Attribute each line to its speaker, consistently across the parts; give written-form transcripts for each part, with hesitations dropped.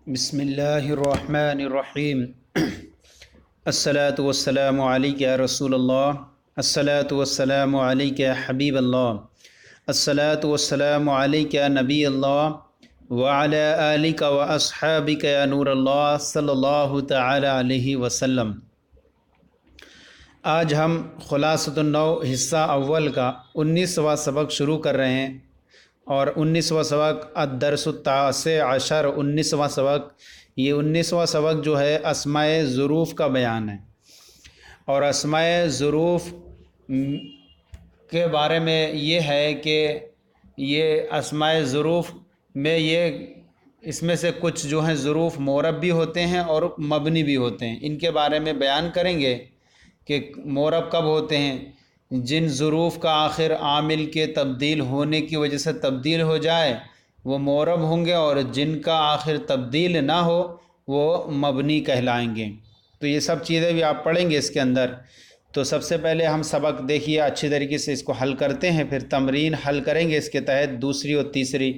Speaker 1: بسم اللہ الرحمن الرحیم الصلاۃ والسلام علیک یا رسول اللہ، الصلاۃ والسلام علیک یا حبیب اللہ، الصلاۃ والسلام علیک یا نبی اللہ وعلی آلک و اصحابک یا نور اللہ صلی اللہ تعالی علیہ وسلم۔ آج ہم خلاصۃ النو حصہ اول کا 19واں سبق شروع کر رہے ہیں، اور 19واں سبق الدرس التاسع عشر 19واں سبق، یہ 19واں سبق جو ہے اسماء ظروف کا بیان ہے، اور اسماء ظروف کے بارے میں یہ ہے کہ یہ اسماء ظروف میں اس میں سے کچھ جو ہیں ظروف معرب بھی ہوتے ہیں اور مبنی بھی ہوتے ہیں۔ ان کے بارے میں بیان کریں گے کہ معرب کب ہوتے ہیں، جن ظروف کا آخر عامل کے تبدیل ہونے کی وجہ سے تبدیل ہو جائے وہ معرب ہوں گے، اور جن کا آخر تبدیل نہ ہو وہ مبنی کہلائیں گے۔ تو یہ سب چیزیں بھی آپ پڑھیں گے اس کے اندر۔ تو سب سے پہلے ہم سبق دیکھیے اچھی طریقے سے اس کو حل کرتے ہیں، پھر تمرین حل کریں گے اس کے تحت دوسری اور تیسری۔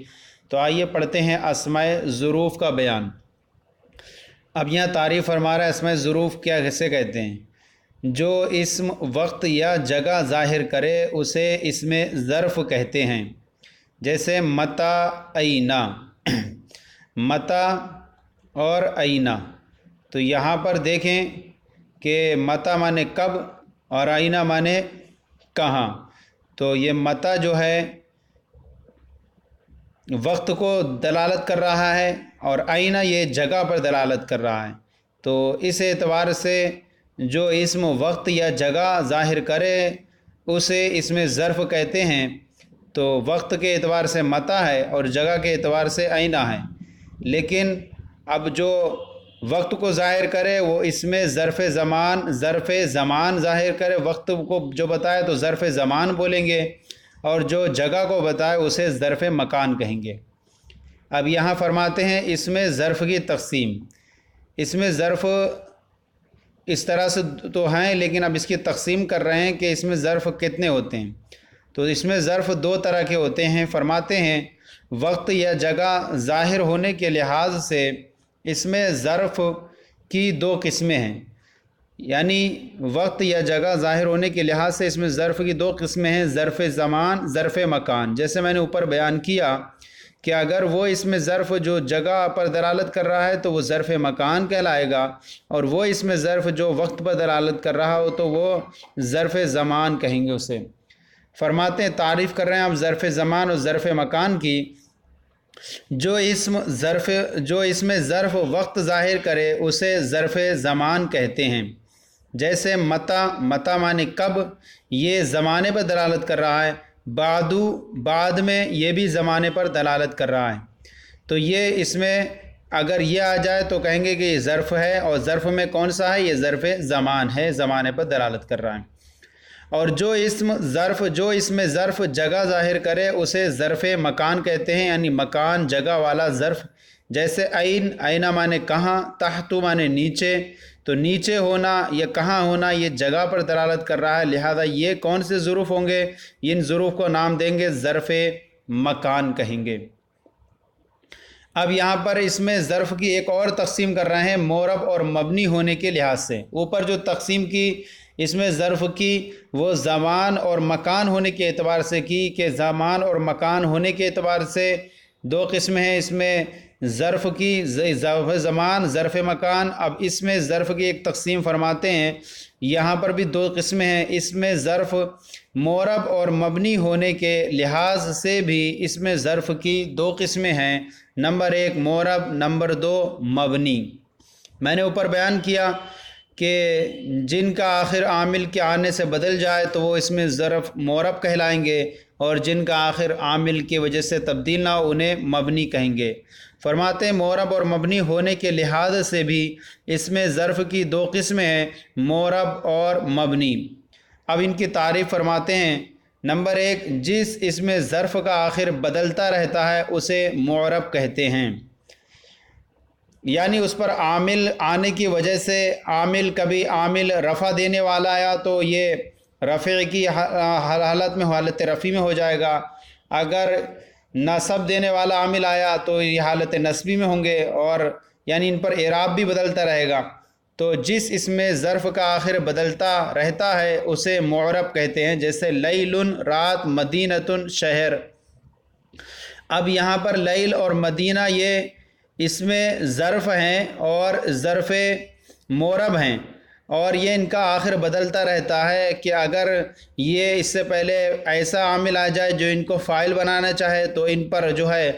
Speaker 1: تو آئیے پڑھتے ہیں اسماء ظروف کا بیان۔ اب یہاں تعریف فرما رہا ہے اسماء ظروف کیا کیسے کہتے ہیں۔ جو اسم وقت یا جگہ ظاہر کرے اسے اسم ظرف کہتے ہیں، جیسے متا اینا، متا اور اینا۔ تو یہاں پر دیکھیں کہ متا مانے کب اور اینا مانے کہاں۔ تو یہ متا جو ہے وقت کو دلالت کر رہا ہے، اور اینا یہ جگہ پر دلالت کر رہا ہے۔ تو اس اعتبار سے جو اسم وقت یا جگہ ظاہر کرے اسے اسم ظرف کہتے ہیں۔ تو وقت کے اعتبار سے متا ہے اور جگہ کے اعتبار سے اینا ہے، لیکن اب جو وقت کو ظاہر کرے وہ اسم ظرف زمان ظاہر کرے، وقت کو جو بتائے تو ظرف زمان بولیں گے، اور جو جگہ کو بتائے اسے ظرف مکان کہیں گے۔ اب یہاں فرماتے ہیں اسم ظرف کی تقسیم۔ اسم ظرف اس طرح سے تو ہیں، لیکن اب اس کی تقسیم کر رہے ہیں کہ اس میں ظرف کتنے ہوتے ہیں۔ تو اس میں ظرف دو طرح کے ہوتے ہیں۔ فرماتے ہیں وقت یا جگہ ظاہر ہونے کے لحاظ سے اس میں ظرف کی دو قسمیں ہیں، یعنی وقت یا جگہ ظاہر ہونے کے لحاظ سے اس میں ظرف کی دو قسمیں ہیں، ظرف زمان، ظرف مکان۔ جیسے میں نے اوپر بیان کیا کہ اگر وہ اس میں ظرف جو جگہ پر دلالت کر رہا ہے تو وہ ظرف مکان کہلائے گا، اور وہ اس میں ظرف جو وقت پر دلالت کر رہا ہو تو وہ ظرف زمان کہیں گے اسے۔ فرماتے ہیں تعریف کر رہے ہیں اب ظرف زمان اور ظرف مکان کی۔ جو اس میں ظرف وقت ظاہر کرے اسے ظرف زمان کہتے ہیں، جیسے متا مانے کب، یہ زمانے پر دلالت کر رہا ہے، بعد میں یہ بھی زمانے پر دلالت کر رہا ہے۔ تو یہ اس میں اگر یہ آ جائے تو کہیں گے کہ یہ ظرف ہے، اور ظرف میں کون سا ہے، یہ ظرف زمان ہے، زمانے پر دلالت کر رہا ہے۔ اور جو اس میں ظرف جگہ ظاہر کرے اسے ظرف مکان کہتے ہیں، یعنی مکان جگہ والا ظرف۔ جیسے اینا مانے کہاں، تحت مانے نیچے۔ تو نیچے ہونا یا کہاں ہونا یہ جگہ پر دلالت کر رہا ہے، لہذا یہ کون سے ظروف ہوں گے، ان ظروف کو نام دیں گے ظرف مکان کہیں گے۔ اب یہاں پر اس میں ظرف کی ایک اور تقسیم کر رہے ہیں معرب اور مبنی ہونے کے لحاظ سے۔ اوپر جو تقسیم کی اس میں ظرف کی وہ زمان اور مکان ہونے کے اعتبار سے کی، کہ زمان اور مکان ہونے کے اعتبار سے دو قسمیں ہیں اس میں ظرف کی، ظرف زمان، ظرف مکان۔ اب اس میں ظرف کی ایک تقسیم فرماتے ہیں، یہاں پر بھی دو قسمیں ہیں۔ اس میں ظرف معرب اور مبنی ہونے کے لحاظ سے بھی اس میں ظرف کی دو قسمیں ہیں، نمبر ایک معرب، نمبر دو مبنی۔ میں نے اوپر بیان کیا کہ جن کا آخر عامل کے آنے سے بدل جائے تو وہ اس میں ظرف معرب کہلائیں گے، اور جن کا آخر عامل کی وجہ سے تبدیل نہ ہو انہیں مبنی کہیں گے۔ فرماتے ہیں معرب اور مبنی ہونے کے لحاظ سے بھی اس میں ظرف کی دو قسمیں ہیں، معرب اور مبنی۔ اب ان کی تعریف فرماتے ہیں، نمبر ایک، جس اس میں ظرف کا آخر بدلتا رہتا ہے اسے معرب کہتے ہیں، یعنی اس پر عامل آنے کی وجہ سے کبھی عامل رفع دینے والا آیا تو یہ رفع کی حالت میں، حالت رفعی میں ہو جائے گا۔ اگر نصب دینے والا عامل آیا تو یہ حالت نصبی میں ہوں گے، اور یعنی ان پر اعراب بھی بدلتا رہے گا۔ تو جس اسم ظرف کا آخر بدلتا رہتا ہے اسے معرب کہتے ہیں، جیسے لیل رات، مدینۃ شہر۔ اب یہاں پر لیل اور مدینہ یہ اسم ظرف ہیں اور ظرف معرب ہیں، اور یہ ان کا آخر بدلتا رہتا ہے کہ اگر یہ اس سے پہلے ایسا عامل آ جائے جو ان کو فاعل بنانا چاہے تو ان پر جو ہے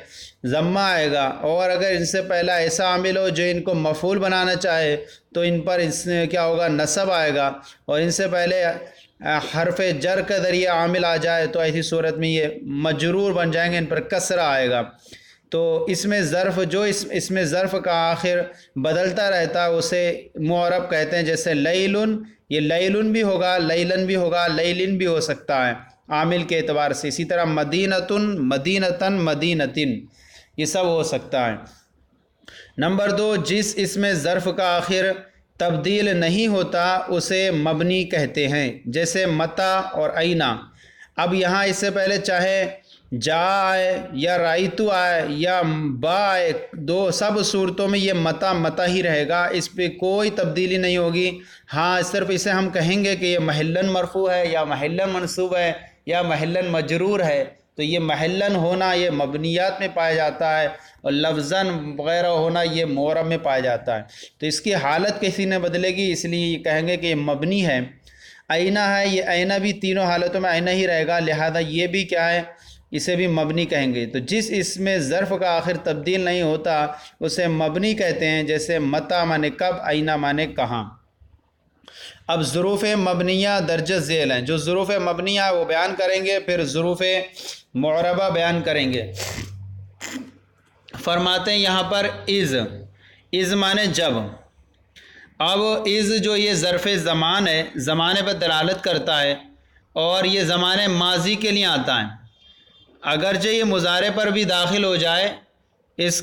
Speaker 1: ضمہ آئے گا، اور اگر ان سے پہلا ایسا عامل ہو جو ان کو مفعول بنانا چاہے تو ان پر اس میں کیا ہوگا، نصب آئے گا، اور ان سے پہلے حرف جر کا ذریعہ عامل آ جائے تو ایسی صورت میں یہ مجرور بن جائیں گے، ان پر کسرہ آئے گا۔ تو اسم ظرف جو اسم ظرف کا آخر بدلتا رہتا ہے اسے معرب کہتے ہیں، جیسے لیلن، یہ لیلن بھی ہوگا، لیلن بھی ہوگا، لیلن بھی ہو سکتا ہے عامل کے اعتبار سے۔ اسی طرح مدینۃن، مدینتن، مدینتن، یہ سب ہو سکتا ہے۔ نمبر 2، جس اسم ظرف کا آخر تبدیل نہیں ہوتا اسے مبنی کہتے ہیں، جیسے متا اور اینا۔ اب یہاں اس سے پہلے چاہے جا آئے یا رائتو آئے یا با آئے، سب صورتوں میں یہ متا متا ہی رہے گا، اس پہ کوئی تبدیلی نہیں ہوگی۔ ہاں صرف اسے ہم کہیں گے کہ یہ محلن مرفوع ہے یا محلن منصوب ہے یا محلن مجرور ہے، تو یہ محلن ہونا یہ مبنیات میں پایا جاتا ہے، اور لفظاً وغیرہ ہونا یہ معرب میں پایا جاتا ہے۔ تو اس کی حالت کسی نے بدلے گی، اس لیے یہ کہیں گے کہ یہ مبنی ہے۔ آئینہ ہے، یہ آئینہ بھی تینوں حالتوں میں آئینہ ہی رہے گا، لہذا یہ بھی کیا ہے، اسے بھی مبنی کہیں گے۔ تو جس اسم ظرف کا آخر تبدیل نہیں ہوتا اسے مبنی کہتے ہیں، جیسے متا مانے کب، آئینہ مانے کہاں۔ اب ظروف مبنیہ درجہ ذیل ہیں، جو ظروف مبنیہ وہ بیان کریں گے، پھر ظروف معربہ بیان کریں گے۔ فرماتے ہیں یہاں پر از مانے جب۔ اب از جو یہ ظرف زمان ہے، زمانے پر دلالت کرتا ہے، اور یہ زمانے ماضی کے لیے آتا ہے، اگرچہ یہ مضارع پر بھی داخل ہو جائے، اس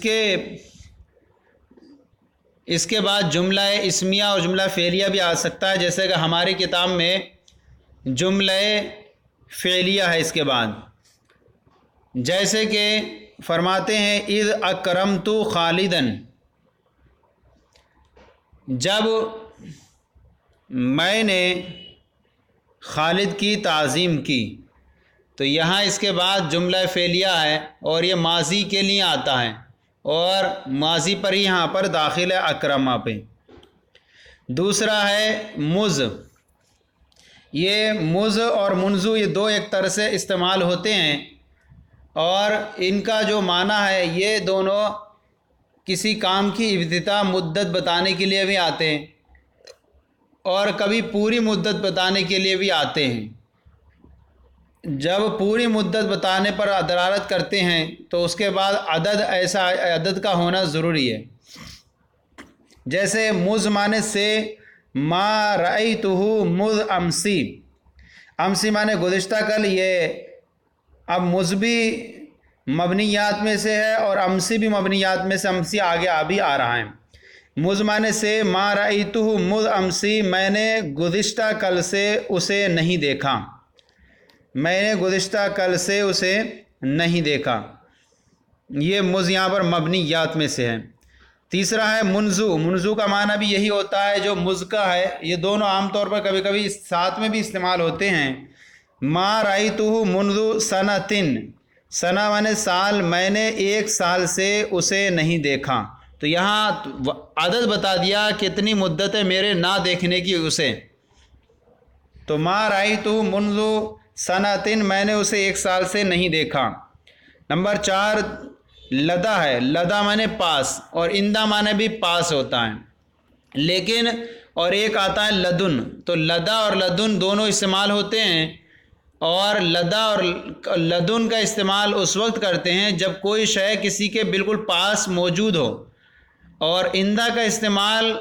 Speaker 1: کے بعد جملہ اسمیہ اور جملہ فعلیہ بھی آ سکتا ہے، جیسے کہ ہماری کتاب میں جملہ فعلیہ ہے اس کے بعد، جیسے کہ فرماتے ہیں اذ اکرمت خالدن، جب میں نے خالد کی تعظیم کی۔ تو یہاں اس کے بعد جملہ فعلیہ ہے اور یہ ماضی کے لیے آتا ہے، اور ماضی پر ہی یہاں پر داخل ہے اکرمہ پہ۔ دوسرا ہے مز، یہ مز اور منذ یہ دو ایک طرح سے استعمال ہوتے ہیں، اور ان کا جو معنی ہے یہ دونوں کسی کام کی ابتدا مدت بتانے کے لیے بھی آتے ہیں، اور کبھی پوری مدت بتانے کے لیے بھی آتے ہیں۔ جب پوری مدت بتانے پر دلالت کرتے ہیں تو اس کے بعد ایسا عدد کا ہونا ضروری ہے، جیسے مذ مانے سے، ما رأیتہ مذ امسی، امسی مانے گزشتہ کل، یہ اب مذ بھی مبنیات میں سے ہے اور امسی بھی مبنیات میں سے، امسی آگے ابھی آ رہا ہے۔ مذ مانے سے، ما رأیتہ مذ امسی، میں نے گزشتہ کل سے اسے نہیں دیکھا، میں نے گزشتہ کل سے اسے نہیں دیکھا، یہ مذ یہاں پر مبنیات میں سے ہے۔ تیسرا ہے منذو، منذو کا معنی بھی یہی ہوتا ہے جو مذ کا ہے، یہ دونوں عام طور پر کبھی کبھی ساتھ میں بھی استعمال ہوتے ہیں۔ ما رأیتہ منذ سنۃ، سنہ مانے سال، میں نے ایک سال سے اسے نہیں دیکھا، تو یہاں عدد بتا دیا کتنی مدت ہے میرے نہ دیکھنے کی اسے، تو ما رأیتہ منذ سنۃ، میں نے اسے ایک سال سے نہیں دیکھا۔ نمبر 4 لدا ہے، لدا مانے پاس، اور اندہ مانے بھی پاس ہوتا ہے، لیکن اور ایک آتا ہے لدن، تو لدا اور لدن دونوں استعمال ہوتے ہیں، اور لدا اور لدن کا استعمال اس وقت کرتے ہیں جب کوئی شے کسی کے بالکل پاس موجود ہو، اور اندہ کا استعمال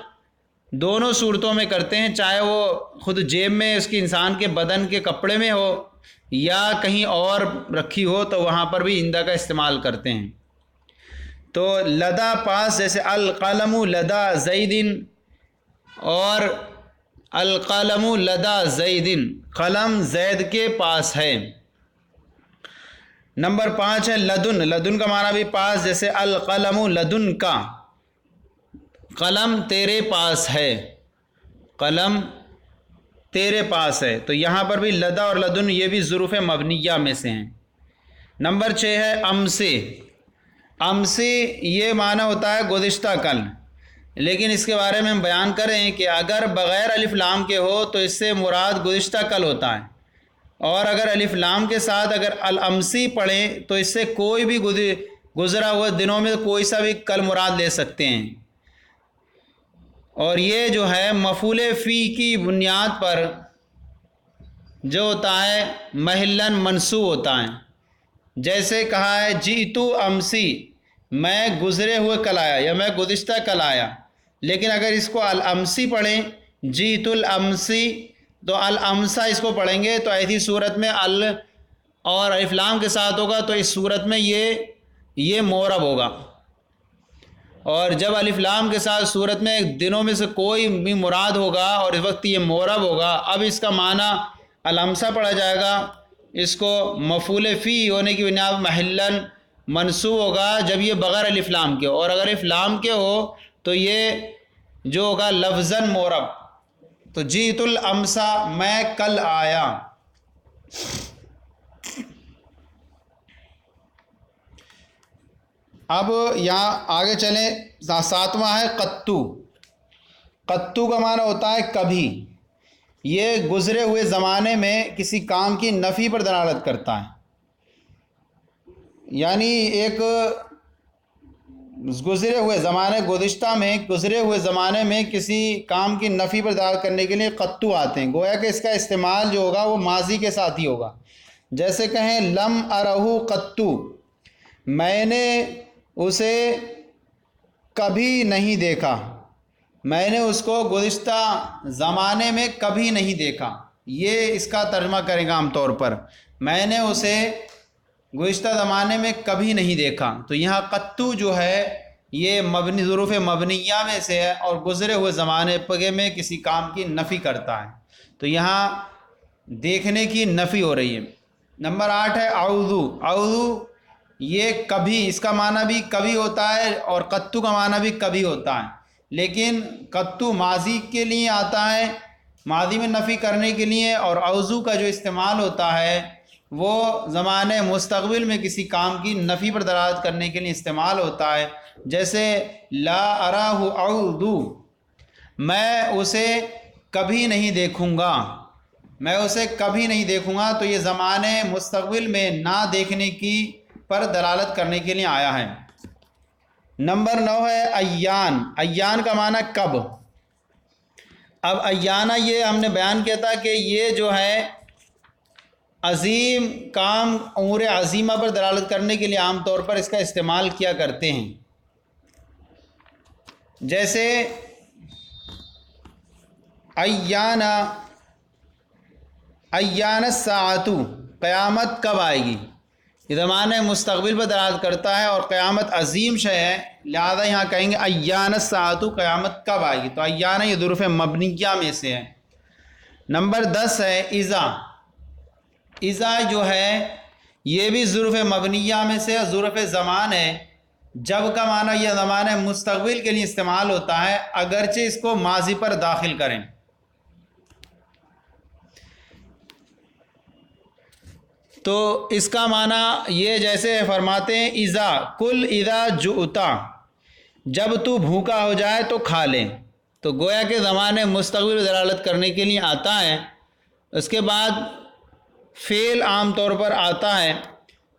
Speaker 1: دونوں صورتوں میں کرتے ہیں، چاہے وہ خود جیب میں اس کی انسان کے بدن کے کپڑے میں ہو یا کہیں اور رکھی ہو، تو وہاں پر بھی اندہ کا استعمال کرتے ہیں۔ تو لدا پاس، جیسے القلم لدا زید، اور القلم لدا زید، قلم زید کے پاس ہے۔ نمبر 5 ہے لدن، لدن کا معنی بھی پاس، جیسے القلم لدن کا، قلم تیرے پاس ہے، قلم تیرے پاس ہے، تو یہاں پر بھی لدا اور لدن یہ بھی ظروف مبنیہ میں سے ہیں۔ نمبر 6 ہے امسی۔ امسی یہ معنی ہوتا ہے گزشتہ کل، لیکن اس کے بارے میں ہم بیان کریں کہ اگر بغیر الف لام کے ہو تو اس سے مراد گزشتہ کل ہوتا ہے، اور اگر الف لام کے ساتھ اگر الامسی پڑھیں تو اس سے کوئی بھی گزرا ہوا دنوں میں کوئی سا بھی کل مراد لے سکتے ہیں، اور یہ جو ہے مفعول فی کی بنیاد پر جو ہوتا ہے محلن منصوب ہوتا ہے۔ جیسے کہا ہے جیتو امسی، میں گزرے ہوئے کل آیا یا میں گزشتہ کل آیا، لیکن اگر اس کو الامسی پڑھیں جیت الامسی تو الامسا اس کو پڑھیں گے تو ایسی صورت میں ال اور الف لام کے ساتھ ہوگا تو اس صورت میں یہ معرب ہوگا، اور جب الف لام کے ساتھ صورت میں دنوں میں سے کوئی بھی مراد ہوگا اور اس وقت یہ معرب ہوگا، اب اس کا معنی الامسا پڑھا جائے گا، اس کو مفعول فی ہونے کی بنیاد محلن منصوب ہوگا جب یہ بغیر الف لام کے ہو، اور اگر الف لام کے ہو تو یہ جو ہوگا لفظاً معرب، تو جیت الامسا میں کل آیا۔ اب یہاں آگے چلیں، 7واں ہے قطو۔ قطو کا معنی ہوتا ہے کبھی، یہ گزرے ہوئے زمانے میں کسی کام کی نفی پر دلالت کرتا ہے، یعنی ایک گزرے ہوئے زمانے گزشتہ میں گزرے ہوئے زمانے میں کسی کام کی نفی پر دلالت کرنے کے لیے قطو آتے ہیں، گویا کہ اس کا استعمال جو ہوگا وہ ماضی کے ساتھ ہی ہوگا۔ جیسے کہیں لم ارہو قطو، میں نے اسے کبھی نہیں دیکھا، میں نے اس کو گزشتہ زمانے میں کبھی نہیں دیکھا، یہ اس کا ترجمہ کریں گا عام طور پر، میں نے اسے گزشتہ زمانے میں کبھی نہیں دیکھا۔ تو یہاں قطو جو ہے یہ مبنی ظروف مبنیہ میں سے ہے اور گزرے ہوئے زمانے پگے میں کسی کام کی نفی کرتا ہے، تو یہاں دیکھنے کی نفی ہو رہی ہے۔ نمبر 8 ہے اعوذ۔ اعوذ یہ کبھی، اس کا معنی بھی کبھی ہوتا ہے اور قطو کا معنی بھی کبھی ہوتا ہے، لیکن قطو ماضی کے لیے آتا ہے، ماضی میں نفی کرنے کے لیے، اور اعوذ کا جو استعمال ہوتا ہے وہ زمانے مستقبل میں کسی کام کی نفی پر دلالت کرنے کے لیے استعمال ہوتا ہے۔ جیسے لا اراہ اعوذ، میں اسے کبھی نہیں دیکھوں گا، میں اسے کبھی نہیں دیکھوں گا، تو یہ زمانے مستقبل میں نہ دیکھنے کی پر دلالت کرنے کے لیے آیا ہے۔ نمبر 9 ہے ایان۔ ایان کا معنی کب۔ اب ایانہ یہ ہم نے بیان کیا تھا کہ یہ جو ہے عظیم کام، امور عظیمہ پر دلالت کرنے کے لیے عام طور پر اس کا استعمال کیا کرتے ہیں۔ جیسے ایانہ، ایان الساعۃ، قیامت کب آئے گی، یہ زمانے مستقبل پر دلالت کرتا ہے اور قیامت عظیم شے ہے، لہذا یہاں کہیں گے ایان الساعۃ، قیامت کب آئے گی، تو ایانہ یہ ظروف مبنیہ میں سے ہے۔ نمبر 10 ہے اذا۔ اذا جو ہے یہ بھی ظروف مبنیہ میں سے ظروف زمان ہے، جب کا معنی یہ زمانے مستقبل کے لیے استعمال ہوتا ہے اگرچہ اس کو ماضی پر داخل کریں۔ تو اس کا معنی یہ جیسے فرماتے ہیں اذا کل اذا جؤتا، جب تو بھوکا ہو جائے تو کھا لیں، تو گویا کہ زمانے مستقبل پر دلالت کرنے کے لیے آتا ہے۔ اس کے بعد فعل عام طور پر آتا ہے،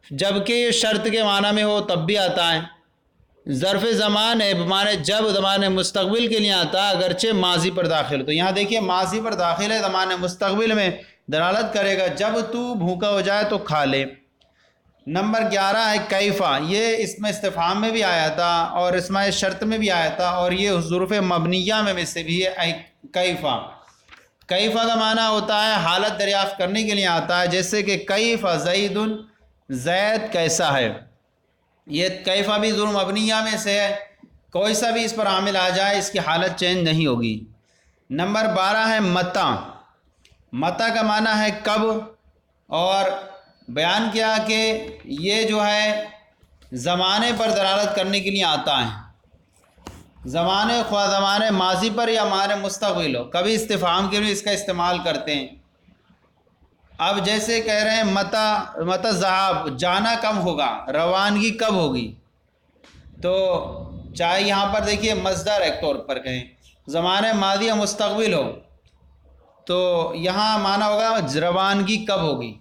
Speaker 1: جبکہ یہ شرط کے معنی میں ہو تب بھی آتا ہے۔ ظرف زمان ہے، بمعنی جب زمانے مستقبل کے لیے آتا ہے اگرچہ ماضی پر داخل، تو یہاں دیکھیے ماضی پر داخل ہے، زمانے مستقبل میں دلالت کرے گا جب تو بھوکا ہو جائے تو کھا لے۔ نمبر 11 ہے کیفا۔ یہ اسم استفہام میں بھی آیا تھا اور اسم شرط میں بھی آیا تھا اور یہ ظروف مبنیہ میں سے بھی ہے کیفا۔ کیفا کا معنی ہوتا ہے حالت دریافت کرنے کے لیے آتا ہے، جیسے کہ کیفا زید، زید کیسا ہے، یہ کیفا بھی ظروف مبنیہ میں سے ہے، کوئی سا بھی اس پر عامل آ جائے اس کی حالت چینج نہیں ہوگی۔ نمبر 12 ہے متا۔ متا کا معنی ہے کب، اور بیان کیا کہ یہ جو ہے زمانے پر دلالت کرنے کے لیے آتا ہے۔ زمانے خواہ زمانے ماضی پر یا مانے مستقبل ہو، کبھی استفہام کے لیے اس کا استعمال کرتے ہیں۔ اب جیسے کہہ رہے ہیں متا ذہاب، جانا کب ہوگا، روانگی کب ہوگی، تو چاہے یہاں پر دیکھیے مصدر ایک طور پر کہیں زمانے ماضی یا مستقبل ہو تو یہاں معنی ہوگا روانگی کب ہوگی۔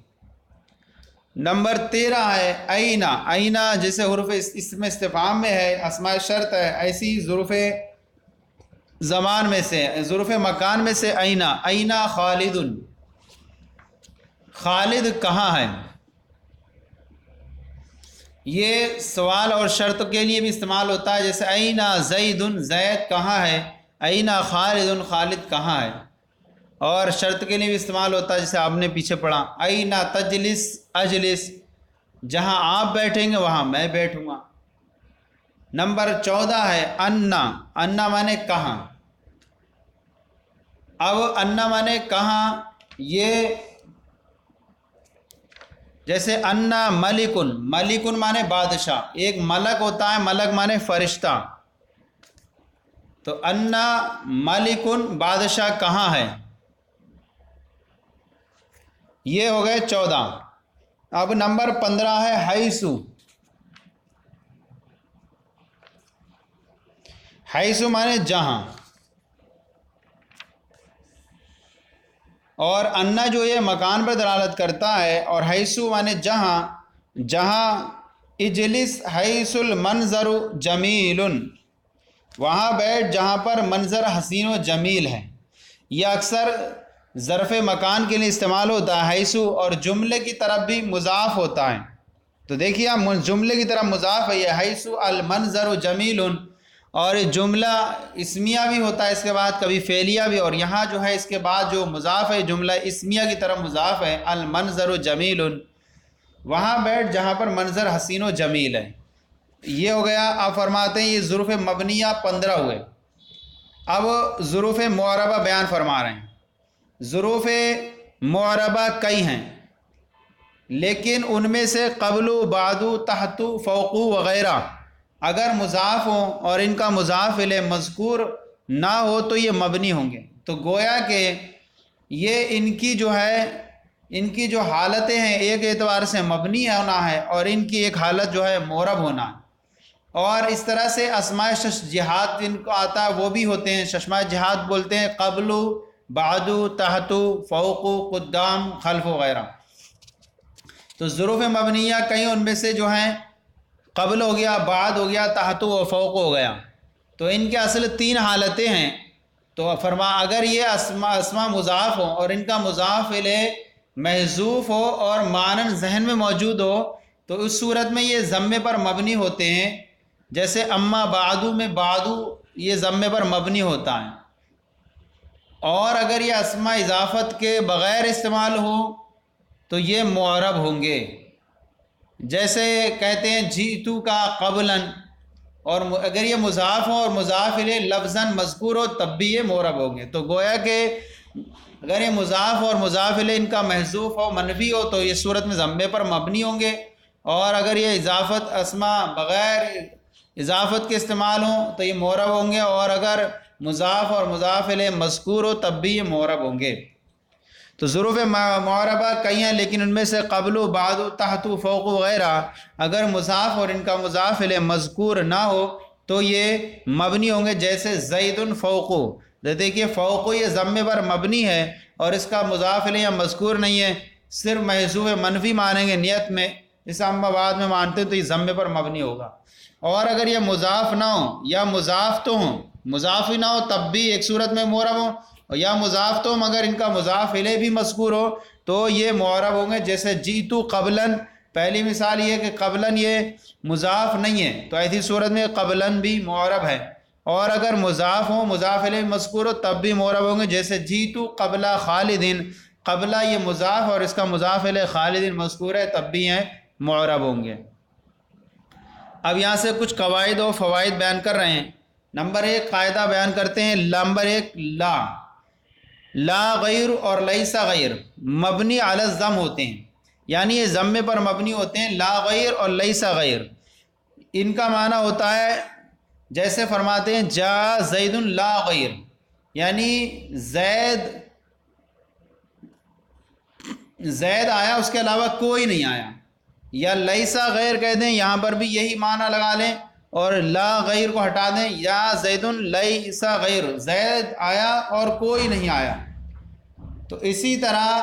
Speaker 1: نمبر 13 ہے اینا، اینا جیسے حروف اس میں استفہام میں ہے، اسماء شرط ہے، ایسی ظروف زمان میں سے، ظروف مکان میں سے اینا، اینا خالد، خالد کہاں ہے۔ یہ سوال اور شرط کے لیے بھی استعمال ہوتا ہے، جیسے اینا زید، زید کہاں ہے، اینا خالد، خالد کہاں ہے۔ اور شرط کے لیے بھی استعمال ہوتا ہے، جیسے آپ نے پیچھے پڑھا اینا تجلس اجلس، جہاں آپ بیٹھیں گے وہاں میں بیٹھوں گا۔ نمبر 14 ہے انا، انا مانے کہاں۔ اب انا مانے کہاں، یہ جیسے انا ملکن، ملکن مانے بادشاہ، ایک ملک ہوتا ہے، ملک مانے فرشتہ، تو انا ملکن بادشاہ کہاں ہے، یہ ہو گئے 14۔ اب نمبر 15 ہے حیثو، حیثو مانے جہاں، اور انا جو یہ مکان پر دلالت کرتا ہے، اور حیثو مانے جہاں، جہاں اجلس حیث المنظر جمیل، وہاں بیٹھ جہاں پر منظر حسین و جمیل ہے۔ یہ اکثر ظرف مکان کے لیے استعمال ہوتا ہے حیثو، اور جملے کی طرف بھی مضاف ہوتا ہے، تو دیکھیے جملے کی طرف مضاف ہے یہ حیثو المنظر جمیل، اور یہ جملہ اسمیہ بھی ہوتا ہے اس کے بعد، کبھی فعلیہ بھی، اور یہاں جو ہے اس کے بعد جو مضاف ہے جملہ اسمیہ کی طرف مضاف ہے المنظر جمیل، وہاں بیٹھ جہاں پر منظر حسین و جمیل ہے۔ یہ ہو گیا۔ آپ فرماتے ہیں یہ ظروف مبنیہ 15 ہوئے۔ اب ظروف معربہ بیان فرما رہے ہیں۔ ظروف معربہ کئی ہیں، لیکن ان میں سے قبل، بعد، تحت، فوق وغیرہ اگر مضاف ہوں اور ان کا مضاف الیہ مذکور نہ ہو تو یہ مبنی ہوں گے۔ تو گویا کہ یہ ان کی جو حالتیں ہیں ایک اعتبار سے مبنی ہونا ہے، اور ان کی ایک حالت جو ہے معرب ہونا ہے۔ اور اس طرح سے اسماء شش جہات جن کو آتا ہے وہ بھی ہوتے ہیں، ششماء جہات بولتے ہیں قبل، بعد، تحت، فوق، قدام، خلف وغیرہ۔ تو ظروف مبنیہ کئی ان میں سے جو ہیں قبل ہو گیا، بعد ہو گیا، تحت و فوق ہو گیا، تو ان کے اصل 3 حالتیں ہیں۔ تو فرما اگر یہ اسماء مضاف ہو اور ان کا مضاف الیہ محذوف ہو اور مانن ذہن میں موجود ہو تو اس صورت میں یہ ضمے پر مبنی ہوتے ہیں، جیسے اما بعدو میں بعدو یہ ضمے پر مبنی ہوتا ہے۔ اور اگر یہ اسماء اضافت کے بغیر استعمال ہو تو یہ معرب ہوں گے، جیسے کہتے ہیں جیتو کا قبلاً، اور اگر یہ مضاف ہو اور مضاف الیہ لفظاً مذکور ہو تب بھی یہ معرب ہوں گے۔ تو گویا کہ اگر یہ مضاف اور مضاف الیہ ان کا محذوف ہو، منفی ہو، تو یہ صورت میں ضمے پر مبنی ہوں گے، اور اگر یہ اضافت اسماء بغیر اضافت کے استعمال ہوں تو یہ معرب ہوں گے، اور اگر مضاف اور مضاف الیہ مذکور ہو تب بھی یہ معرب ہوں گے۔ تو ظروف معربہ کئی ہیں، لیکن ان میں سے قبل، بعد، تحت، فوق وغیرہ اگر مضاف اور ان کا مضاف الیہ مذکور نہ ہو تو یہ مبنی ہوں گے، جیسے زید فوق۔ دیکھیے فوق یہ ضمے پر مبنی ہے اور اس کا مضاف الیہ مذکور نہیں ہے، صرف محذوف منفی مانیں گے نیت میں، جسے ہم بعد میں مانتے ہیں تو یہ ضمے پر مبنی ہوگا۔ اور اگر یہ مضاف نہ ہو یا مضاف تو ہوں، مضاف ہی نہ ہو تب بھی ایک صورت میں معرب ہوں، یا مضاف تو مگر ان کا مضاف الیہ بھی مذکور ہو تو یہ معرب ہوں گے، جیسے جیتو قبلاً۔ پہلی مثال یہ کہ قبلاً یہ مضاف نہیں ہے تو ایسی صورت میں قبلاً بھی معرب ہے، اور اگر مضاف ہو مضاف الیہ مذکور ہو تب بھی معرب ہوں گے، جیسے جیتو قبلہ خالدین، قبلہ یہ مضاف اور اس کا مضاف الیہ خالدین مذکور ہے تب بھی ہیں معرب ہوں گے۔ اب یہاں سے کچھ قواعد و فوائد بیان کر رہے ہیں۔ نمبر 1 قاعدہ بیان کرتے ہیں۔ نمبر 1 لا غیر اور لیسا غیر مبنی علی الضم ہوتے ہیں، یعنی یہ ضمے پر مبنی ہوتے ہیں۔ لا غیر اور لیسا غیر ان کا معنی ہوتا ہے جیسے فرماتے ہیں جا زید لا غیر، یعنی زید آیا، اس کے علاوہ کوئی نہیں آیا، یا لیسا غیر کہہ دیں، یہاں پر بھی یہی معنی لگا لیں، اور لا غیر کو ہٹا دیں، یا زید لیسا غیر، زید آیا اور کوئی نہیں آیا۔ تو اسی طرح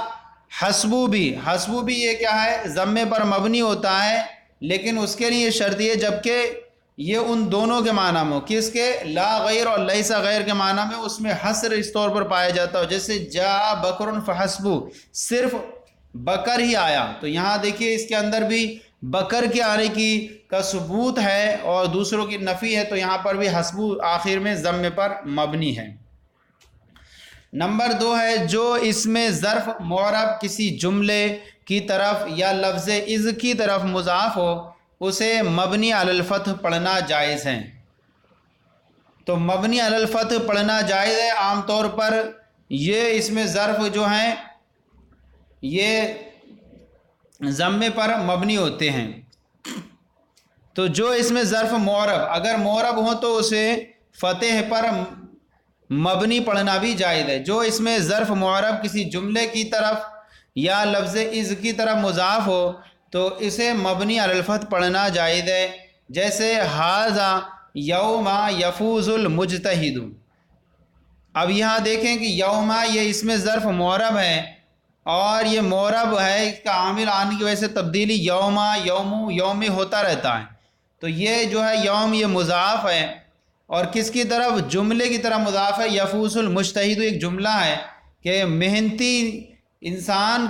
Speaker 1: حسبو بھی یہ کیا ہے، ضمے پر مبنی ہوتا ہے، لیکن اس کے لیے شرط یہ جبکہ یہ ان دونوں کے معنی میں ہو، کس کے، لا غیر اور لیسا غیر کے معنی میں، اس میں حصر اس طور پر پایا جاتا ہو، جیسے جا بکر فحسبو، صرف بکر ہی آیا، تو یہاں دیکھیے اس کے اندر بھی بکر کے آنے کا ثبوت ہے اور دوسروں کی نفی ہے، تو یہاں پر بھی حسبو آخر میں ضمے پر مبنی ہے۔ نمبر 2 ہے جو اس میں ظرف معرب کسی جملے کی طرف یا لفظ از کی طرف مضاف ہو، اسے مبنی علی الفتح پڑھنا جائز ہے۔ تو مبنی علی الفتح پڑھنا جائز ہے، عام طور پر یہ اس میں ظرف جو ہیں یہ ضمے پر مبنی ہوتے ہیں۔ تو جو اس میں ظرف معرب اگر معرب ہو تو اسے فتح پر مبنی پڑھنا بھی جائز ہے۔ جو اس میں ظرف معرب کسی جملے کی طرف یا لفظ از کی طرف مضاف ہو تو اسے مبنی علی الفتح پڑھنا جائز ہے، جیسے ھذا یوم یفوز المجتہد۔ اب یہاں دیکھیں کہ یوم یہ اس میں ظرف معرب ہے، اور یہ معرب ہے، اس کا عامل آنے کی وجہ سے تبدیلی یوم ہوتا رہتا ہے، تو یہ جو ہے یوم یہ مضاف ہے، اور کس کی طرف، جملے کی طرف مضاف ہے۔ یفوز المجتہد ایک جملہ ہے کہ محنتی انسان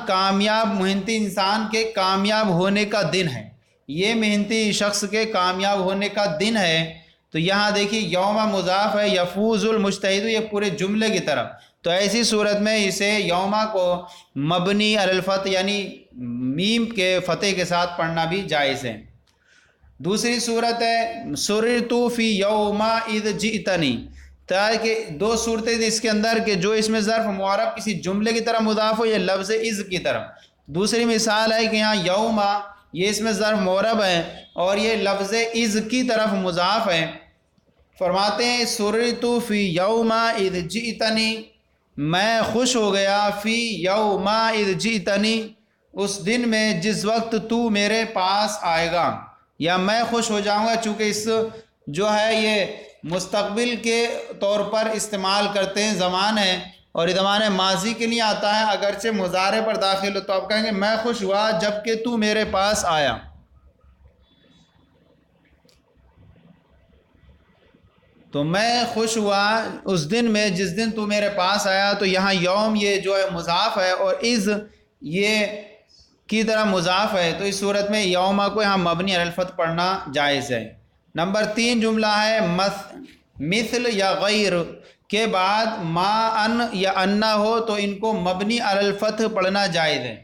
Speaker 1: کے کامیاب ہونے کا دن ہے، یہ محنتی شخص کے کامیاب ہونے کا دن ہے، تو یہاں دیکھیے یوم مضاف ہے، یفوز المجتہد یہ پورے جملے کی طرف، تو ایسی صورت میں اسے یوما کو مبنی علی الفتح یعنی میم کے فتح کے ساتھ پڑھنا بھی جائز ہے۔ دوسری صورت ہے سررت فی یوم اذ جئتنی، تاکہ 2 صورتیں اس کے اندر کہ جو اس میں ظرف معرب کسی جملے کی طرف مضاف ہو یا لفظ از کی طرف۔ دوسری مثال ہے کہ یہاں یوم یہ اس میں ظرف معرب ہے اور یہ لفظ از کی طرف مضاف ہے۔ فرماتے ہیں سررت فی یوم اذ جئتنی، میں خوش ہو گیا، فی یوم اذ جئتنی اس دن میں جس وقت تو میرے پاس آئے گا، یا میں خوش ہو جاؤں گا، چونکہ اس جو ہے یہ مستقبل کے طور پر استعمال کرتے ہیں، زمان ہے اور یہ زمان ماضی کے لیے آتا ہے، اگرچہ مضارع پر داخل ہو تو آپ کہیں گے میں خوش ہوا جب کہ تو میرے پاس آیا۔ تو میں خوش ہوا اس دن میں جس دن تو میرے پاس آیا، تو یہاں یوم یہ جو ہے مضاف ہے اور از یہ کی طرح مضاف ہے، تو اس صورت میں یوم کو یہاں مبنی علی الفتح پڑھنا جائز ہے۔ نمبر 3 جملہ ہے مثل یا غیر کے بعد ما ان یا انا ہو تو ان کو مبنی علی الفتح پڑھنا جائز ہے،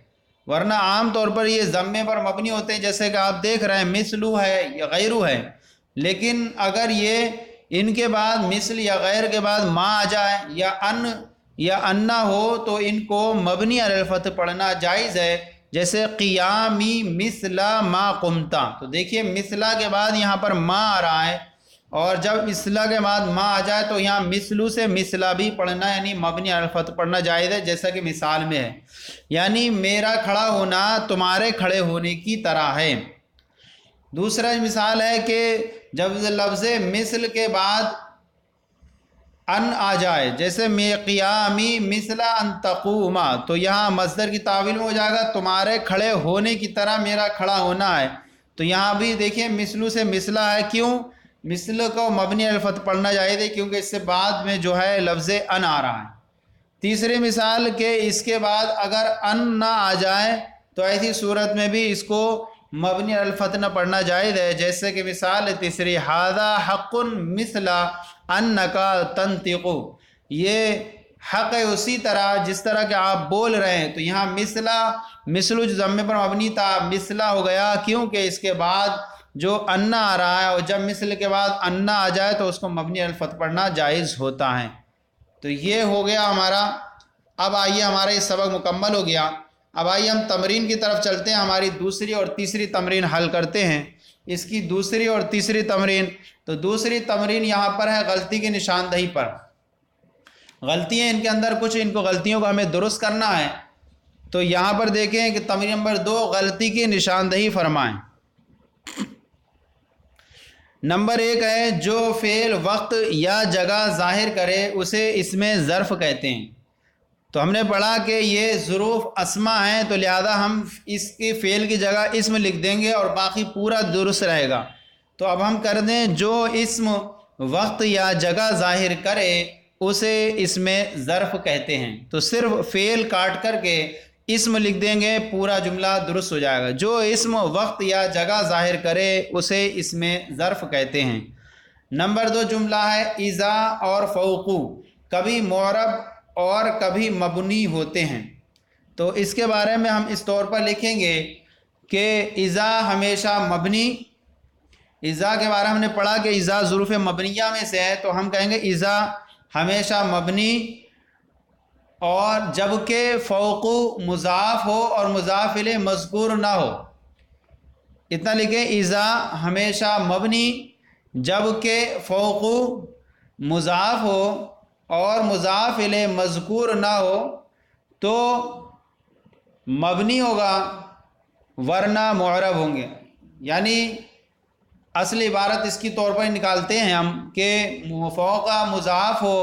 Speaker 1: ورنہ عام طور پر یہ ضمے پر مبنی ہوتے ہیں، جیسے کہ آپ دیکھ رہے ہیں مثلو ہے یا غیرو ہے، لیکن اگر یہ ان کے بعد مثل یا غیر کے بعد ما آ جائے یا ان یا انا ہو تو ان کو مبنی علی الفتح پڑھنا جائز ہے، جیسے قیامی مثلا ما قمتا۔ تو دیکھیے مثلا کے بعد یہاں پر ما آ رہا ہے، اور جب مثلا کے بعد ما آ جائے تو یہاں مثلو سے مثلا بھی پڑھنا یعنی مبنی علی الفتح پڑھنا جائز ہے، جیسا کہ مثال میں ہے، یعنی میرا کھڑا ہونا تمہارے کھڑے ہونے کی طرح ہے۔ دوسرا مثال ہے کہ جب لفظ مثل کے بعد ان آ جائے، جیسے قیامی مثلا ان تقوما، تو یہاں مصدر کی تعویل میں ہو جائے گا تمہارے کھڑے ہونے کی طرح میرا کھڑا ہونا ہے، تو یہاں بھی دیکھیں مثلو سے مثلا ہے، کیوں مثل کو مبنی علی الفتح پڑھنا جائز ہے کیونکہ اس سے بعد میں جو ہے لفظ ان آ رہا ہے۔ تیسری مثال کہ اس کے بعد اگر ان نہ آ جائے تو ایسی صورت میں بھی اس کو مبنی علی الفتح نہ پڑھنا جائز ہے، جیسے کہ مثال تیسری ھذا حق مثل انک تنطق، یہ حق ہے اسی طرح جس طرح کہ آپ بول رہے ہیں، تو یہاں مثلو جو ضمے پر مبنی تھا مثلا ہو گیا کیونکہ اس کے بعد جو انا آ رہا ہے، اور جب مثل کے بعد انا آ جائے تو اس کو مبنی علی الفتح پڑھنا جائز ہوتا ہے۔ تو یہ ہو گیا ہمارا، اب آئیے ہمارا یہ سبق مکمل ہو گیا، اب آئیے ہم تمرین کی طرف چلتے ہیں، ہماری دوسری اور تیسری تمرین حل کرتے ہیں۔ اس کی دوسری اور تیسری تمرین۔ تو دوسری تمرین یہاں پر ہے غلطی کی نشاندہی پر۔ غلطیاں ان کے اندر کچھ، ان کو غلطیوں کو ہمیں درست کرنا ہے۔ تو یہاں پر دیکھیں کہ تمرین نمبر 2 غلطی کی نشاندہی فرمائیں۔ نمبر 1 ہے جو فعل وقت یا جگہ ظاہر کرے اسے اسم ظرف کہتے ہیں۔ تو ہم نے پڑھا کہ یہ ظروف اسماء ہیں، تو لہذا ہم اس کی فعل کی جگہ اسم لکھ دیں گے اور باقی پورا درست رہے گا۔ تو اب ہم کر دیں جو اسم وقت یا جگہ ظاہر کرے اسے اسم ظرف کہتے ہیں۔ تو صرف فعل کاٹ کر کے اسم لکھ دیں گے، پورا جملہ درست ہو جائے گا۔ جو اسم وقت یا جگہ ظاہر کرے اسے اسم ظرف کہتے ہیں۔ نمبر 2 جملہ ہے اذا اور فوقو کبھی معرب اور کبھی مبنی ہوتے ہیں۔ تو اس کے بارے میں ہم اس طور پر لکھیں گے کہ اذا ہمیشہ مبنی، اذا کے بارے میں ہم نے پڑھا کہ اذا ظروف مبنیہ میں سے ہے، تو ہم کہیں گے اذا ہمیشہ مبنی، اور جبکہ فوق مضاف ہو اور مضاف الیہ مذکور نہ ہو۔ اتنا لکھیں اذا ہمیشہ مبنی جبکہ فوق مضاف ہو اور مضاف الیہ مذکور نہ ہو تو مبنی ہوگا ورنہ معرب ہوں گے۔ یعنی اصل عبارت اس کی طور پر نکالتے ہیں ہم کہ فوق مضاف ہو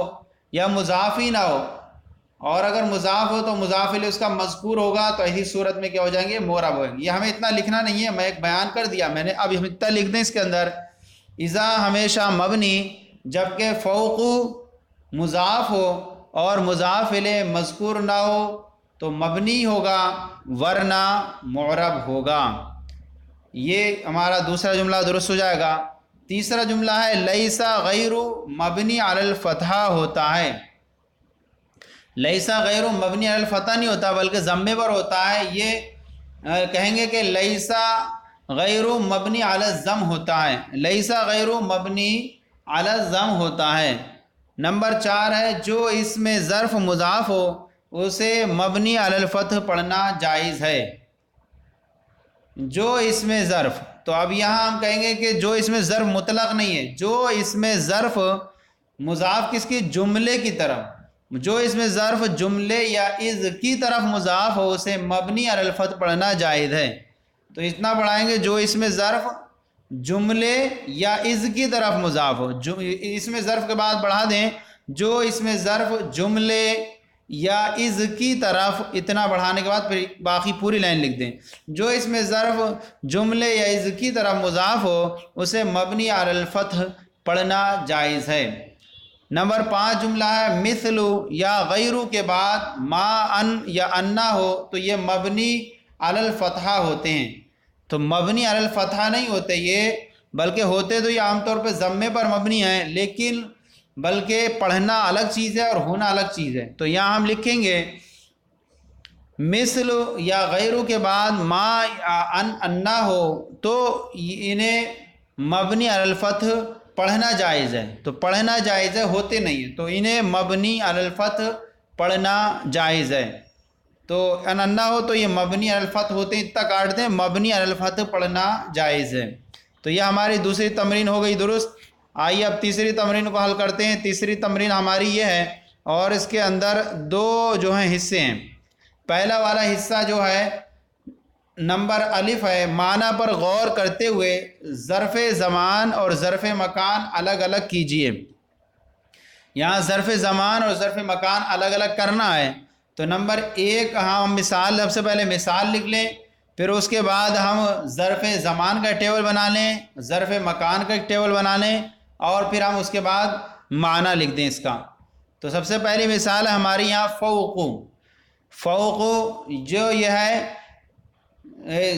Speaker 1: یا مضاف ہی نہ ہو، اور اگر مضاف ہو تو مضاف الیہ اس کا مذکور ہوگا، تو ایسی صورت میں کیا ہو جائیں گے؟ معرب ہوئیں گے۔ یہ ہمیں اتنا لکھنا نہیں ہے، میں ایک بیان کر دیا میں نے، اب ہم اتنا لکھ دیں اس کے اندر اذا ہمیشہ مبنی جبکہ فوق مضاف ہو اور مضاف الیہ مذکور نہ ہو تو مبنی ہوگا ورنہ معرب ہوگا۔ یہ ہمارا دوسرا جملہ درست ہو جائے گا۔ تیسرا جملہ ہے لیسا غیر مبنی علی الفتحہ ہوتا ہے۔ لیسا غیر مبنی علی الفتحہ نہیں ہوتا بلکہ ضمے پر ہوتا ہے۔ یہ کہیں گے کہ لیسا غیر مبنی علی الضم ہوتا ہے، لیسا غیر مبنی علی الضم ہوتا ہے۔ نمبر 4 ہے جو اس میں ظرف مضاف ہو اسے مبنی علی الفتح پڑھنا جائز ہے۔ جو اس میں ظرف، تو اب یہاں ہم کہیں گے کہ جو اس میں ظرف مطلق نہیں ہے، جو اس میں ظرف مضاف کس کی؟ جملے کی طرف، جو اس میں ظرف جملے یا از کی طرف مضاف ہو اسے مبنی علی الفتح پڑھنا جائز ہے۔ تو اتنا پڑھائیں گے جو اس میں ظرف جملے یا از کی طرف مضاف ہو، اس میں ظرف کے بعد بڑھا دیں جو اس میں ظرف جملے یا از کی طرف، اتنا بڑھانے کے بعد پھر باقی پوری لائن لکھ دیں۔ جو اس میں ظرف جملے یا از کی طرف مضاف ہو اسے مبنی علی الفتح پڑھنا جائز ہے۔ نمبر 5 جملہ ہے مثل یا غیرو کے بعد ما ان یا انا ہو تو یہ مبنی علی الفتحہ ہوتے ہیں۔ تو مبنی علی الفتحہ نہیں ہوتے یہ، بلکہ ہوتے تو یہ عام طور پہ ضمے پر مبنی ہیں، لیکن بلکہ پڑھنا الگ چیز ہے اور ہونا الگ چیز ہے۔ تو یہاں ہم لکھیں گے مثل یا غیرو کے بعد ما ان انا ہو تو انہیں مبنی علی الفتح پڑھنا جائز ہے۔ تو پڑھنا جائز ہے، ہوتے نہیں ہیں، تو انہیں مبنی علی الفتح پڑھنا جائز ہے۔ تو انا ہو تو یہ مبنی علی الفتح ہوتے ہیں، اتنا کاٹ دیں، مبنی علی الفتح پڑھنا جائز ہے۔ تو یہ ہماری دوسری تمرین ہو گئی درست۔ آئیے اب تیسری تمرین کو حل کرتے ہیں۔ تیسری تمرین ہماری یہ ہے، اور اس کے اندر 2 جو ہیں حصے ہیں۔ پہلا والا حصہ جو ہے نمبر الف ہے، معنی پر غور کرتے ہوئے ظرف زمان اور ظرف مکان الگ الگ کیجئے۔ یہاں ظرف زمان اور ظرف مکان الگ الگ کرنا ہے۔ تو نمبر 1 ہم مثال، سب سے پہلے مثال لکھ لیں، پھر اس کے بعد ہم ظرف زمان کا ٹیبل بنا لیں، ظرف مکان کا ایک ٹیبل بنا لیں، اور پھر ہم اس کے بعد معنی لکھ دیں اس کا۔ تو سب سے پہلی مثال ہے ہماری یہاں فوق۔ فوق جو یہ ہے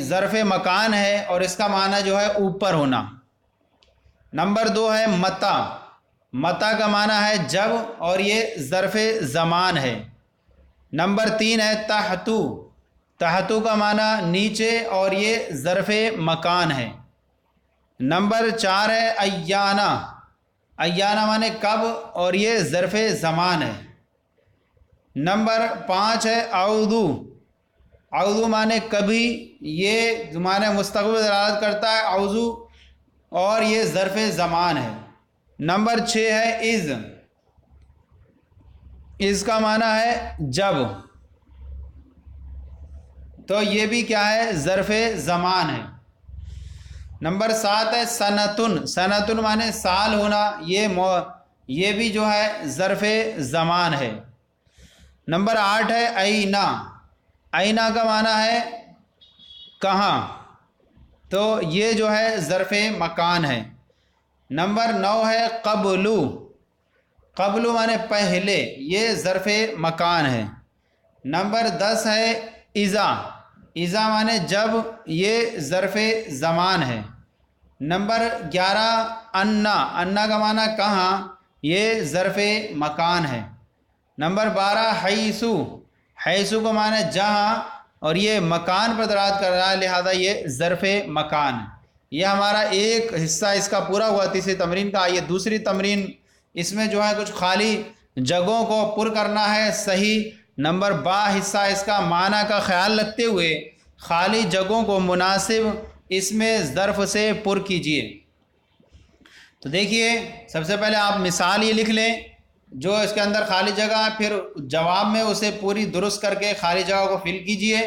Speaker 1: ظرف مکان ہے اور اس کا معنی جو ہے اوپر ہونا۔ نمبر 2 ہے متا۔ متا کا معنی ہے جب، اور یہ ظرف زمان ہے۔ نمبر 3 ہے تحتو۔ تحتو کا معنی نیچے، اور یہ ظرف مکان ہے۔ نمبر 4 ہے ایانا۔ ایانا معنی کب، اور یہ ظرف زمان ہے۔ نمبر 5 ہے اعوذو۔ اعوذو معنی کبھی، یہ معنی مستقبل دلالت کرتا ہے۔ اعوذو اور یہ ظرف زمان ہے۔ نمبر 6 ہے از۔ از کا معنی ہے جب، تو یہ بھی کیا ہے؟ ظرف زمان ہے۔ نمبر 7 ہے سنتن۔ سنتن معنی سال ہونا، یہ بھی جو ہے ظرف زمان ہے۔ نمبر 8 ہے اینا۔ اینا کا معنی ہے کہاں، تو یہ جو ہے ظرف مکان ہے۔ نمبر 9 ہے قبلو۔ قبلو معنی پہلے، یہ ظرف مکان ہے۔ نمبر 10 ہے اذا۔ اذا معنی جب، یہ ظرف زمان ہے۔ نمبر 11 انا۔ انا کا معنی کہاں، یہ ظرف مکان ہے۔ نمبر 12 حیثو۔ حیثو کا معنی جہاں، اور یہ مکان پر دلالت کر رہا ہے، لہذا یہ ظرف مکان ہے۔ یہ ہمارا ایک حصہ اس کا پورا ہوا تیسری تمرین کا۔ یہ دوسری تمرین، اس میں جو ہے کچھ خالی جگہوں کو پر کرنا ہے صحیح۔ نمبر 12 حصہ اس کا معنی کا خیال رکھتے ہوئے خالی جگہوں کو مناسب اس میں ظرف سے پر کیجئے۔ تو دیکھیے، سب سے پہلے آپ مثال یہ لکھ لیں جو اس کے اندر خالی جگہ ہے، پھر جواب میں اسے پوری درست کر کے خالی جگہ کو فل کیجئے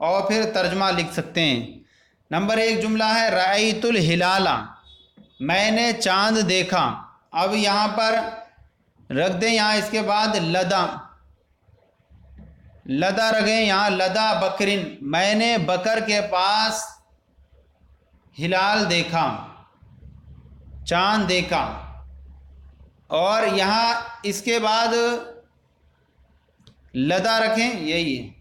Speaker 1: اور پھر ترجمہ لکھ سکتے ہیں۔ نمبر 1 جملہ ہے رأیت الہلال، میں نے چاند دیکھا۔ اب یہاں پر رکھ دیں، یہاں اس کے بعد لدا، لدا رکھیں یہاں لدا بکرن، میں نے بکر کے پاس ہلال دیکھا، چاند دیکھا۔ اور یہاں اس کے بعد لدا رکھیں، یہی ہے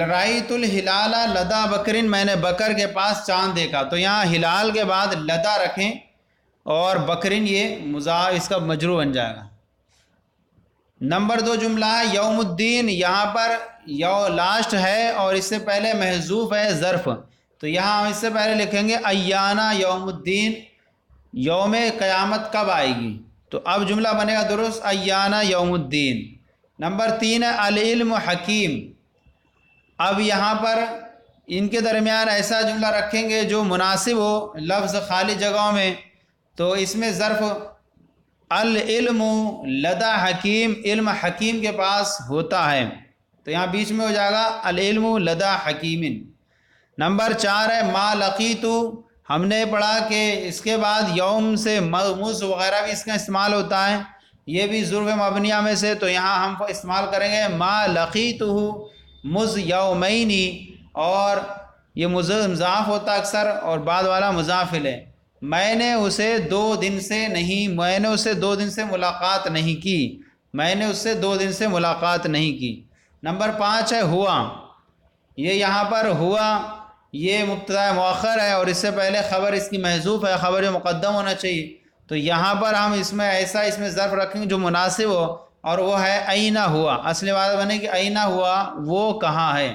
Speaker 1: رأیت الہلال لدا بکرن، میں نے بکر کے پاس چاند دیکھا۔ تو یہاں ہلال کے بعد لدا رکھیں اور بکرن یہ مضاف اس کا مجرور بن جائے گا۔ نمبر 2 جملہ ہے یوم الدین، یہاں پر لاسٹ ہے اور اس سے پہلے محذوف ہے ظرف، تو یہاں ہم اس سے پہلے لکھیں گے ایانا یوم الدین، یوم قیامت کب آئے گی، تو اب جملہ بنے گا درست ایانا یوم الدین۔ نمبر 3 ہے العلم حکیم، اب یہاں پر ان کے درمیان ایسا جملہ رکھیں گے جو مناسب ہو لفظ خالی جگہوں میں، تو اس میں ظرف العلم لدا حکیم، علم حکیم کے پاس ہوتا ہے، تو یہاں بیچ میں ہو جائے گا العلم لدا حکیم۔ نمبر 4 ہے ما لقیتو، ہم نے پڑھا کہ اس کے بعد یوم سے مز وغیرہ بھی اس کا استعمال ہوتا ہے، یہ بھی ظرف مبنیہ میں سے، تو یہاں ہم استعمال کریں گے ما لقیتو مز یومینی، اور یہ مضاف ہوتا اکثر اور بعد والا مضافل ہے، میں نے اسے 2 دن سے نہیں، میں نے اسے 2 دن سے ملاقات نہیں کی، میں نے اس سے 2 دن سے ملاقات نہیں کی۔ نمبر 5 ہے ہوا، یہ یہاں پر ہوا یہ مبتدا مؤخر ہے اور اس سے پہلے خبر اس کی محذوف ہے، خبر جو مقدم ہونا چاہیے، تو یہاں پر ہم اس میں ایسا اس میں ظرف رکھیں گے جو مناسب ہو، اور وہ ہے اینا ہوا، اصل بات بنے کہ اینا ہوا وہ کہاں ہے۔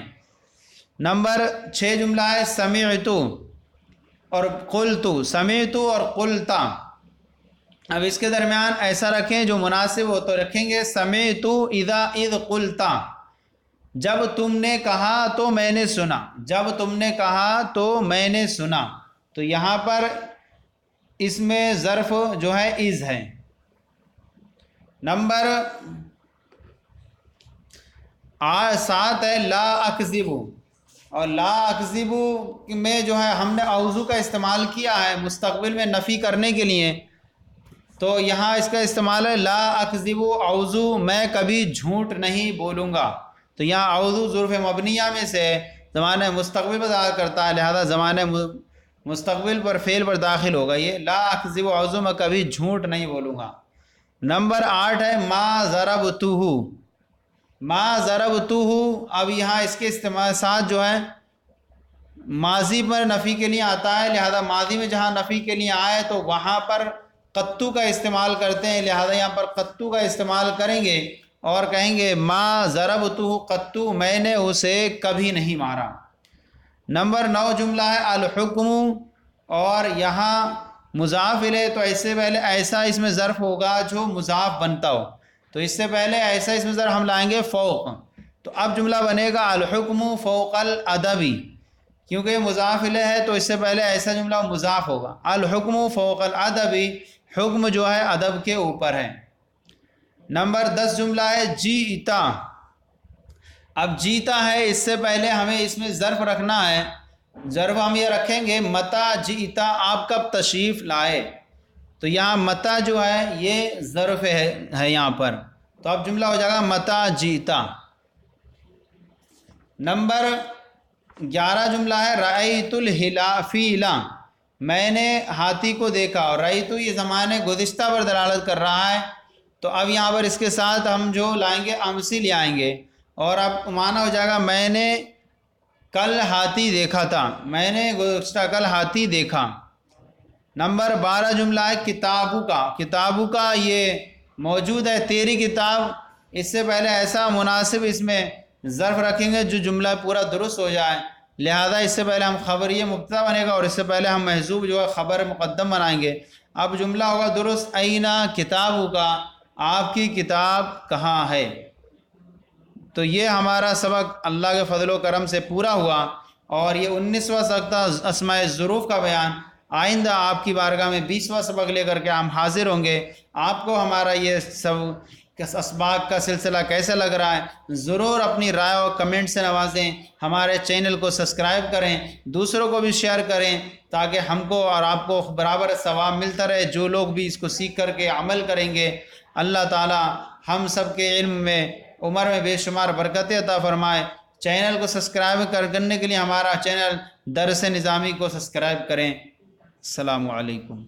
Speaker 1: نمبر 6 جملہ ہے سمعتو اور قلتو، سمعتو اور قلتا، اب اس کے درمیان ایسا رکھیں جو مناسب ہو، تو رکھیں گے سمعتو اذا اذ قلتا، جب تم نے کہا تو میں نے سنا، جب تم نے کہا تو میں نے سنا، تو یہاں پر اس میں ظرف جو ہے از ہے۔ نمبر 7 ہے لا اکذب، اور لا اکذب میں جو ہے ہم نے اوضو کا استعمال کیا ہے مستقبل میں نفی کرنے کے لیے، تو یہاں اس کا استعمال ہے لا اکذب اوضو، میں کبھی جھوٹ نہیں بولوں گا، تو یہاں اوضو ظرف مبنیہ میں سے زمانہ مستقبل پر داخل کرتا ہے، لہذا زمانہ مستقبل پر فعل پر داخل ہوگا، یہ لا اکذب اوضو، میں کبھی جھوٹ نہیں بولوں گا۔ نمبر 8 ہے ما ضربتہ، ما ضربتہ، اب یہاں اس کے استعمال ساتھ جو ہے ماضی پر نفی کے لیے آتا ہے، لہذا ماضی میں جہاں نفی کے لیے آئے تو وہاں پر قطو کا استعمال کرتے ہیں، لہذا یہاں پر قطو کا استعمال کریں گے اور کہیں گے ما ضربتہ قطو، میں نے اسے کبھی نہیں مارا۔ نمبر 9 جملہ ہے الحکم، اور یہاں مضاف الیہ، تو اس سے پہلے ایسا اس میں ظرف ہوگا جو مضاف بنتا ہو، تو اس سے پہلے ایسا اس میں ظرف ہم لائیں گے فوق، تو اب جملہ بنے گا الحکم فوق الادبی، کیونکہ یہ مضاف الیہ ہے تو اس سے پہلے ایسا جملہ مضاف ہوگا. الحکم فوق الادب، حکم جو ہے ادب کے اوپر ہے. نمبر 10 جملہ ہے جیتا. اب جیتا ہے، اس سے پہلے ہمیں اس میں ظرف رکھنا ہے. ظرف ہم یہ رکھیں گے متا جیتا، آپ کب تشریف لائے. تو یہاں متا جو ہے یہ ظرف ہے یہاں پر، تو اب جملہ ہو جائے گا متا جیتا. نمبر 11 جملہ ہے رأیت الفیل، میں نے ہاتھی کو دیکھا. اور رأیت یہ زمانے گزشتہ پر دلالت کر رہا ہے، تو اب یہاں پر اس کے ساتھ ہم جو لائیں گے امسی لے آئیں گے، اور اب معنی ہو جائے گا میں نے کل ہاتھی دیکھا تھا، میں نے گزشتہ کل ہاتھی دیکھا. نمبر 12 جملہ ہے کتابو کا. کتابو کا یہ موجود ہے تیری کتاب، اس سے پہلے ایسا مناسب اس میں ظرف رکھیں گے جو جملہ پورا درست ہو جائے. لہذا اس سے پہلے ہم خبریہ مبتدا بنے گا، اور اس سے پہلے ہم محذوف جو ہے خبر مقدم بنائیں گے. اب جملہ ہوگا درست اینا کتابو کا، آپ کی کتاب کہاں ہے. تو یہ ہمارا سبق اللہ کے فضل و کرم سے پورا ہوا، اور یہ 19واں سبق اسماء الظروف کا بیان. آئندہ آپ کی بارگاہ میں 20واں سبق لے کر کے ہم حاضر ہوں گے. آپ کو ہمارا یہ سب اسباق کا سلسلہ کیسا لگ رہا ہے ضرور اپنی رائے اور کمنٹ سے نوازیں. ہمارے چینل کو سبسکرائب کریں، دوسروں کو بھی شیئر کریں، تاکہ ہم کو اور آپ کو برابر ثواب ملتا رہے. جو لوگ بھی اس کو سیکھ کر کے عمل کریں گے، اللہ تعالی ہم سب کے علم میں عمر میں بے شمار برکتیں عطا فرمائے. چینل کو سبسکرائب کرنے کے لیے ہمارا چینل درس نظامی کو سبسکرائب کریں. السلام علیکم.